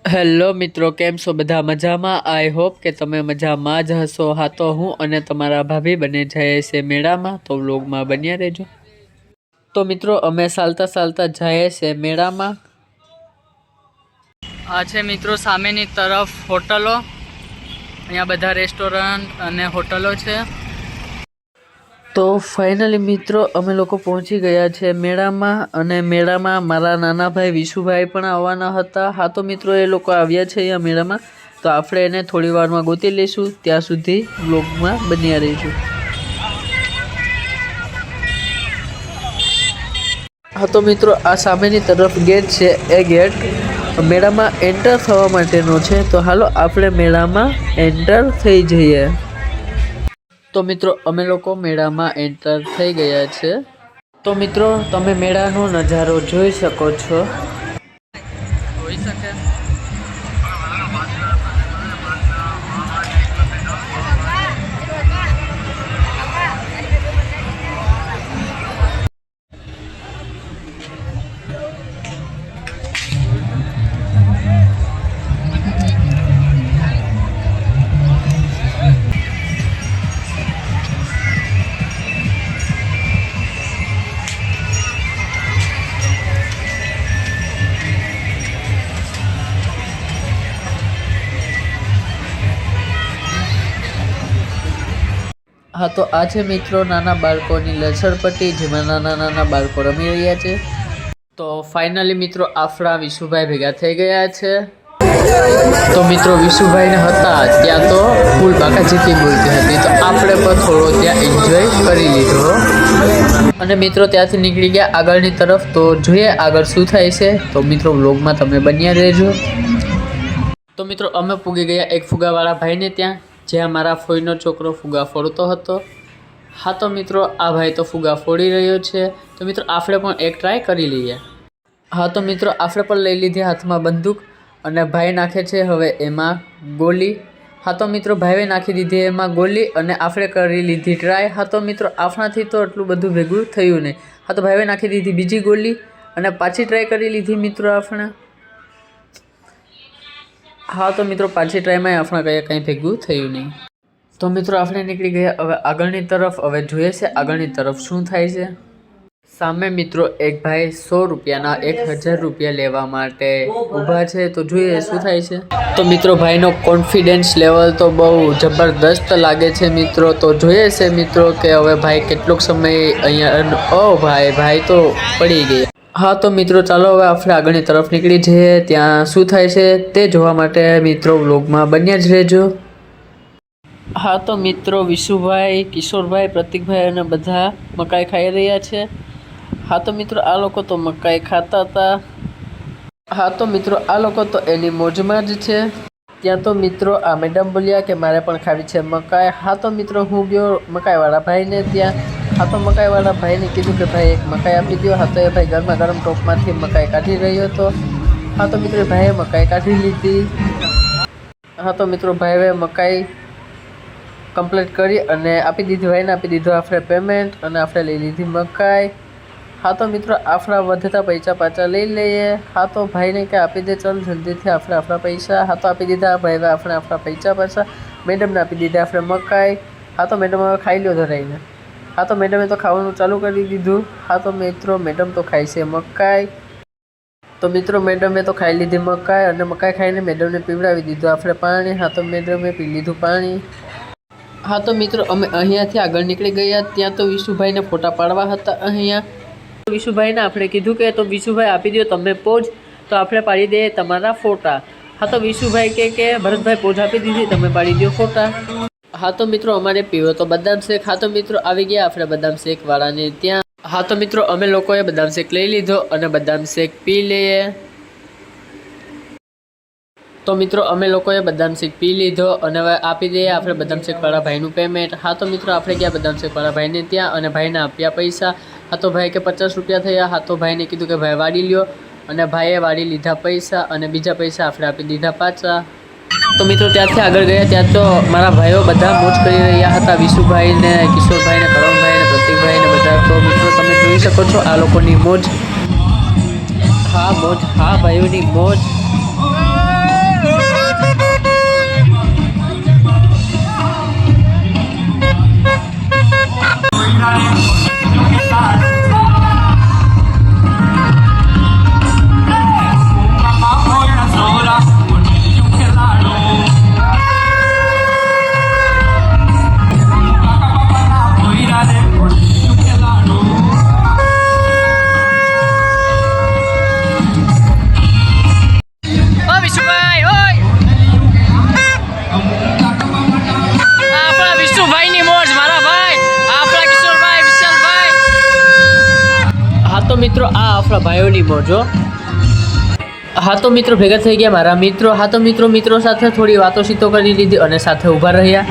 Hello મિત્રો, કેમ છો બધા? મજામાં? આઈ હોપ કે તમે મજામાં જ હશો. હા, તો હું અને તમારા ભાભી બને જાય છે મેળામાં, તો વ્લોગમાં બન્યા રહેજો. તો મિત્રો અમે ચાલતા જઈએ છે મેળામાં. આ છે મિત્રો સામેની તરફ હોટલો, અહીંયા બધા રેસ્ટોરન્ટ અને હોટલો છે. તો ફાઇનલી મિત્રો અમે લોકો પહોંચી ગયા છે મેળામાં, અને મેળામાં મારા નાના ભાઈ વિશુભાઈ પણ આવવાના હતા. હા તો મિત્રો એ લોકો આવ્યા છે અહીંયા મેળામાં, તો આપણે એને થોડી વારમાં ગોતી લઈશું. ત્યાં સુધી વ્લોગમાં બન્યા રહીશું. હા તો મિત્રો આ સામેની તરફ ગેટ છે, એ ગેટ મેળામાં એન્ટર થવા માટેનો છે. તો હાલો આપણે મેળામાં એન્ટર થઈ જઈએ. તો મિત્રો અમે લોકો મેળામાં એન્ટર થઈ ગયા છે. તો મિત્રો તમે મેળાનો નજારો જોઈ શકો છો. જોઈ શકે. હા તો આ છે મિત્રો નાના બાળકોની લસરપટ્ટી, જેમાં નાના બાળકો રમી રહ્યા છે. તો ફાઇનલી મિત્રો આપણા વિશુભાઈ ભેગા થઈ ગયા છે. તો મિત્રો વિશુભાઈને હતા ત્યાં તો ફૂલ બાકાજીકી બોલતી હતી, તો આપણે પણ થોડો ત્યાં એન્જોય કરી લીધો. અને મિત્રો ત્યાંથી નીકળી ગયા આગળની તરફ. તો જોઈએ આગળ શું થાય છે. તો મિત્રો વ્લોગમાં તમે બન્યા રહેજો. તો મિત્રો અમે પૂગી ગયા એક ફુગાવાળા ભાઈને ત્યાં, જ્યાં મારા ફોઈનો છોકરો ફુગા ફોડતો હતો. હા તો મિત્રો આ ભાઈ તો ફુગા ફોડી રહ્યો છે. તો મિત્રો આપણે પણ એક ટ્રાય કરી લઈએ. હા તો મિત્રો આપણે પણ લઈ લીધી હાથમાં બંદૂક, અને ભાઈ નાખે છે હવે એમાં ગોલી. હા તો મિત્રો ભાઈએ નાખી દીધી એમાં ગોલી, અને આપણે કરી લીધી ટ્રાય. હા તો મિત્રો આપણાથી તો એટલું બધું ભેગું થયું નહીં. હા તો ભાઈએ નાખી દીધી બીજી ગોલી, અને પાછી ટ્રાય કરી લીધી મિત્રો આપણે. હા તો મિત્રો પાછી ટ્રાયમાં આપણે કંઈ ભેગું થયું નહીં. તો મિત્રો આપણે નીકળી ગયા હવે આગળની તરફ. હવે જોઈએ છે આગળની તરફ શું થાય છે. સામે મિત્રો એક ભાઈ 100 રૂપિયાના 1000 રૂપિયા લેવા માટે ઊભા છે. તો જોઈએ શું થાય છે. તો મિત્રો ભાઈનો કોન્ફિડન્સ લેવલ તો બહુ જબરદસ્ત લાગે છે મિત્રો. તો જોઈએ છે મિત્રો કે હવે ભાઈ કેટલોક સમય અહીંયા. ઓ ભાઈ તો પડી ગયા. હા તો મિત્રો ચાલો હવે આપણે આગળની તરફ નીકળી જઈએ. ત્યાં શું થાય છે તે જોવા માટે મિત્રો વ્લોગમાં બન્યા જ રહેજો. હા તો મિત્રો વિશુભાઈ, કિશોરભાઈ, પ્રતિકભાઈ અને બધા મકાઈ ખાઈ રહ્યા છે. હા તો મિત્રો આ લોકો તો મકાઈ ખાતા હતા. હા તો મિત્રો આ લોકો તો એની મોજમાં જ છે. ત્યાં તો મિત્રો આ મેડમ બોલ્યા કે મારે પણ ખાવી છે મકાઈ. હા તો મિત્રો હું ગયો મકાઈવાળા ભાઈને ત્યાં. હા તો મકાઈવાળા ભાઈને કીધું કે ભાઈ એક મકાઈ આપી દો. હા તો એ ભાઈ ગરમા ગરમ ટોપમાંથી મકાઈ કાઢી રહ્યો હતો. હા તો મિત્રો ભાઈએ મકાઈ કાઢી લીધી. હા તો મિત્રો ભાઈએ મકાઈ કમ્પ્લીટ કરી અને આપી દીધી. ભાઈને આપી દીધું આપણે પેમેન્ટ, અને આપણે લઈ લીધી મકાઈ. હા તો મિત્રો આપણા વધતા પૈસા પાછા લઈ લઈએ. હા તો ભાઈને કે આપી દે, ચાલ જલ્દીથી આપણે આપણા પૈસા. હા તો આપી દીધા ભાઈ આપણે આપણા પૈસા પાછા. મેડમને આપી દીધા આપણે મકાઈ. હા તો મેડમ હવે ખાઈ લો ધરાઈને. હા તો મેડમે તો ખાવાનું ચાલુ કરી દીધું. હા તો મિત્રો મેડમ તો ખાય છે મકાઈ. તો મિત્રો મેડમે તો ખાઈ લીધી મકાઈ, અને મકાઈ ખાઈને મેડમને પીવડાવી દીધું આપણે પાણી. હા તો મેડમે પી લીધું પાણી. હા તો મિત્રો અમે અહીંયાથી આગળ નીકળી ગયા. ત્યાં તો વિશુભાઈને ફોટા પાડવા હતા. અહીંયા વિશુભાઈને આપણે કીધું કે તો વિશુભાઈ આપી દો તમે પોઝ, તો આપણે પાડી દઈએ તમારા ફોટા. હા તો વિશુભાઈ કે ભરતભાઈ પોઝ આપી દીધી, તમે પાડી દો ફોટા. હા તો મિત્રો અમારે પીવો તો બદામ શેક. હા તો મિત્રો આવી ગયા આપણે બદામ શેક વાળાને ત્યાં. હા તો મિત્રો અમે લોકોએ બદામ શેક લઈ લીધો અને બદામ શેક પી લઈએ. તો મિત્રો અમે લોકોએ બદામ શેક પી લીધો, અને હવે આપી દઈએ આપણે બદામ શેકવાળા ભાઈનું પેમેન્ટ. હા તો મિત્રો આપણે ગયા બદામ શેકવાળા ભાઈને ત્યાં, અને ભાઈને આપ્યા પૈસા. હા તો ભાઈ કે 50 રૂપિયા થયા. હા તો ભાઈને કીધું કે ભાઈ વાળી લ્યો, અને ભાઈએ વાળી લીધા પૈસા, અને બીજા પૈસા આપણે આપી દીધા પાછા. તો મિત્રો ત્યાંથી આગળ ગયા. ત્યાં તો મારા ભાઈઓ બધા મોજ કરી રહ્યા હતા. વિશુભાઈ ને, કિશોરભાઈ ને, કરણભાઈ ને, પ્રતિકભાઈ ને બધા. તો મિત્રો તમે જોઈ શકો છો આ લોકોની મોજ. હા મોજ, હા ભાઈઓની મોજ. આખા ભાઈઓની મોજો. હા તો મિત્રો ભેગા થઈ ગયા મારા મિત્રો. હા તો મિત્રો સાથે થોડી વાતો સીતો કરી લીધી અને સાથે ઊભા રહ્યા.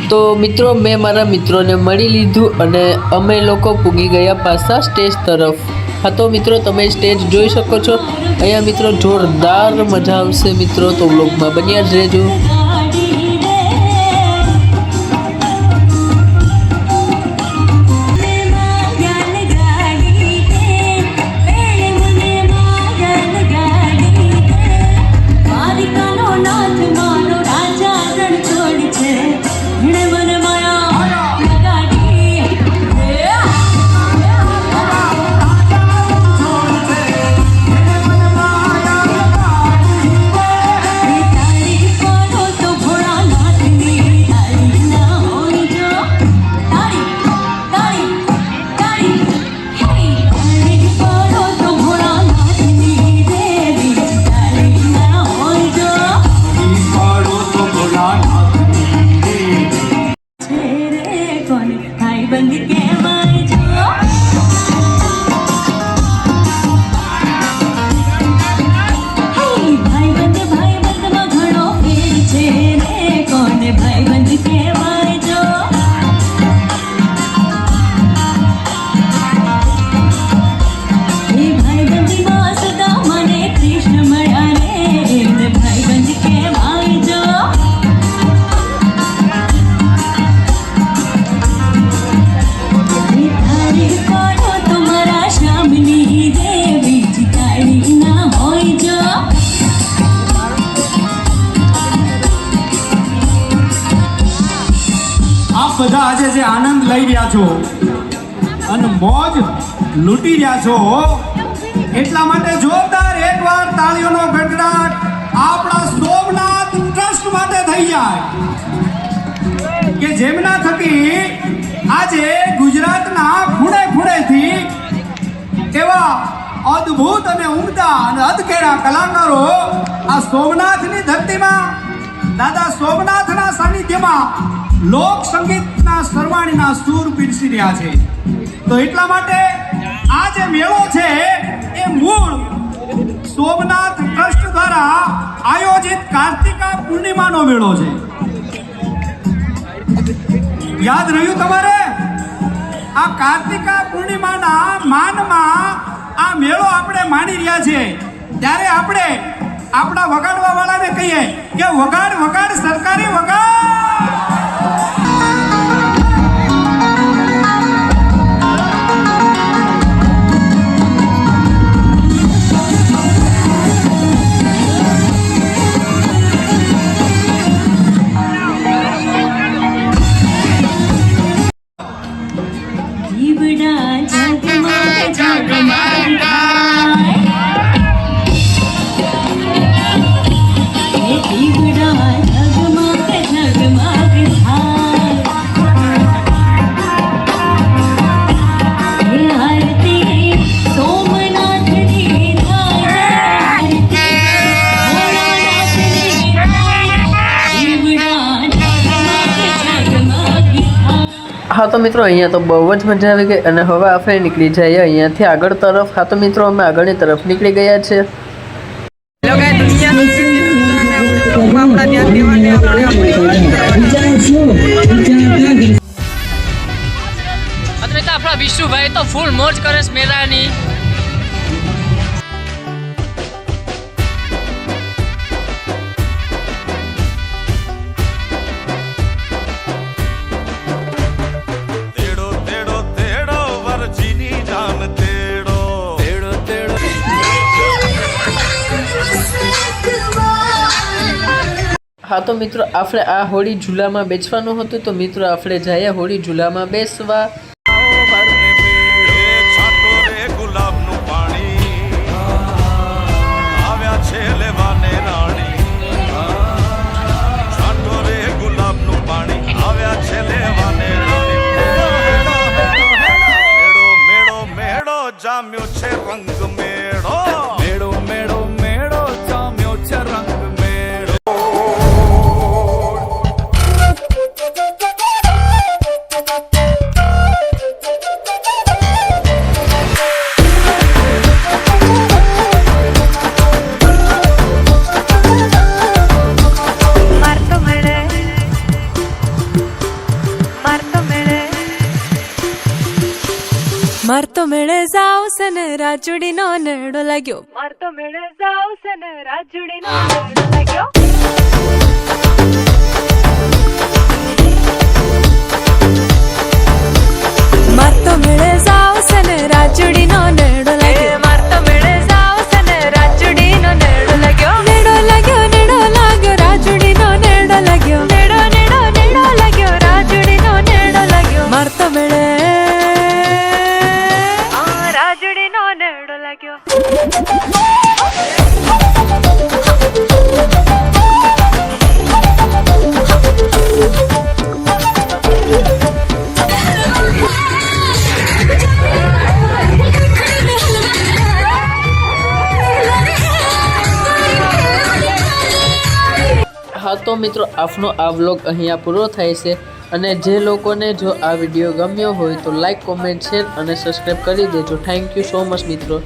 તો મિત્રો મેં મારા મિત્રોને મળી લીધું અને અમે લોકો પૂગી ગયા પાછા સ્ટેજ તરફ. હા તો મિત્રો તમે સ્ટેજ જોઈ શકો છો. અહીંયા મિત્રો જોરદાર મજા આવશે મિત્રો, તો વ્લોગમાં બન્યા જ રહેજો. બધા આજે જે આનંદ લઈ રહ્યા છો અને મોજ લૂંટી રહ્યા છો, એટલા માટે જોરદાર એકવાર તાળીઓનો ગડગડાટ આપણા સોમનાથ ટ્રસ્ટ માટે થઈ જાય કે જેમના થકી આજે ગુજરાતના ખૂણે ખૂણેથી એવા અદ્ભુત અને ઉમદા અને અધકેરા કલાકારો આ સોમનાથની ધરતીમાં દાદા સોમનાથના સાનિધ્યમાં લોક સંગીતના સરવાણીના સૂર પીરસી રહ્યા છે. તો એટલા માટે આ જે મેળો છે એ મૂળ સોમનાથ ટ્રસ્ટ દ્વારા આયોજિત કાર્તિકા પૂર્ણિમાનો મેળો છે. યાદ રહ્યું તમારે? આ કાર્તિકા પૂર્ણિમાના માનમાં આ મેળો આપણે માણી રહ્યા છે. ત્યારે આપણે આપણા વગાડવા વાળાને કહીએ કે વગાડ વગાડ સરકારી વગાડ. હા તો મિત્રો અહીંયા તો બહુ જ મજા આવી ગઈ અને હવે આપણે નીકળી જઈએ અહીંયાથી આગળ તરફ. હા તો મિત્રો અમે આગળની તરફ નીકળી ગયા છે. આપણા વિશુભાઈ તો ફૂલ મોજ કરે છે મેળાની. હા તો મિત્રો આપણે આ હોળી ઝૂલામાં બેસવાનું હતું, તો મિત્રો આપણે જઈએ હોળી ઝૂલામાં બેસવા. જામ્યો છે રંગ મેળો, મેળો મેળો મેળો જામ્યો છે રંગ મેળો. જાવશે ને રાજુડીનો નેડો લાગ્યો માર તો મેળે જાવશે ને રાજુડીનો નેડો લાગ્યો માર તો મેળે જાવશે ને રાજુડીનો નેડો લાગ્યો માર તો મેળે જાવશે ને રાજુડીનો નેડો લાગ્યો નેડો લાગ્યો નેડો લાગ્યો રાજુડીનો નેડો લાગ્યો નેડો નેડો નેડો લાગ્યો રાજુડીનો નેડો લાગ્યો માર તો મેળે રાજુડીનો નેડો લાગ્યો હા તો મિત્રો આપનો આ વ્લોગ અહીંયા પૂરો થાય છે અને જે લોકોને જો આ વિડીયો ગમ્યો હોય તો લાઈક કોમેન્ટ શેર અને સબસ્ક્રાઈબ કરી દેજો થેન્ક યુ સો મચ મિત્રો